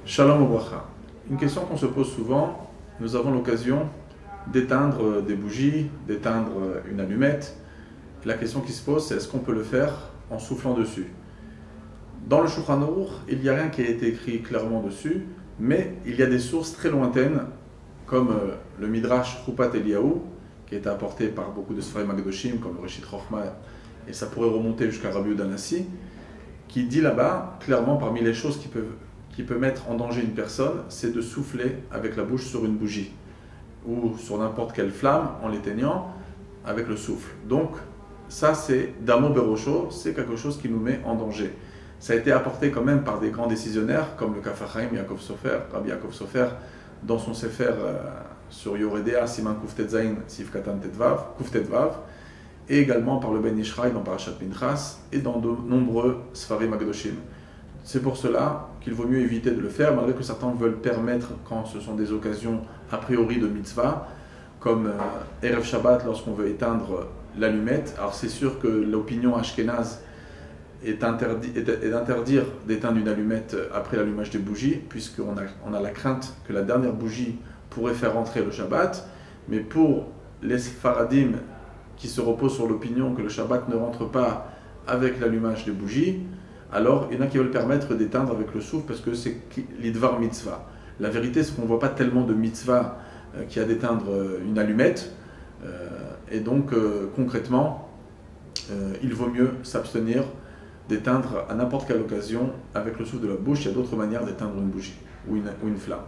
Shalom Obracha. Une question qu'on se pose souvent, nous avons l'occasion d'éteindre des bougies, d'éteindre une allumette. La question qui se pose, c'est est-ce qu'on peut le faire en soufflant dessus? Dans le Shulchan Aruch, il n'y a rien qui a été écrit clairement dessus, mais il y a des sources très lointaines, comme le Midrash Chupat Eliyahu, qui a été apporté par beaucoup de Sfarim Magdoshim, comme le Reshit Chochma, et ça pourrait remonter jusqu'à Rabbi Yehuda Hanassi, qui dit là-bas, clairement, parmi les choses qui peut mettre en danger une personne, c'est de souffler avec la bouche sur une bougie, ou sur n'importe quelle flamme, en l'éteignant, avec le souffle. Donc, ça c'est Damo Berosho, c'est quelque chose qui nous met en danger. Ça a été apporté quand même par des grands décisionnaires, comme le Kaf HaChaim Yaakov Sofer, Rabbi Yaakov Sofer, dans son Sefer sur Yoredea, Siman Kuftet Zain, Sif Katan Tetvav, Kuftet Vav, et également par le Ben Ishraï dans Parashat Pinchas, et dans de nombreux Sfarim Magdoshim. C'est pour cela qu'il vaut mieux éviter de le faire, malgré que certains veulent permettre, quand ce sont des occasions a priori de mitzvah, comme Erev Shabbat, lorsqu'on veut éteindre l'allumette. Alors c'est sûr que l'opinion ashkénaze est d'interdire d'éteindre une allumette après l'allumage des bougies, puisqu'on a la crainte que la dernière bougie pourrait faire rentrer le Shabbat. Mais pour les Faradim qui se reposent sur l'opinion que le Shabbat ne rentre pas avec l'allumage des bougies, alors il y en a qui veulent permettre d'éteindre avec le souffle parce que c'est l'idvar mitzvah. La vérité, c'est qu'on ne voit pas tellement de mitzvah qui a d'éteindre une allumette, et donc concrètement, il vaut mieux s'abstenir d'éteindre à n'importe quelle occasion avec le souffle de la bouche. Il y a d'autres manières d'éteindre une bougie ou une flamme.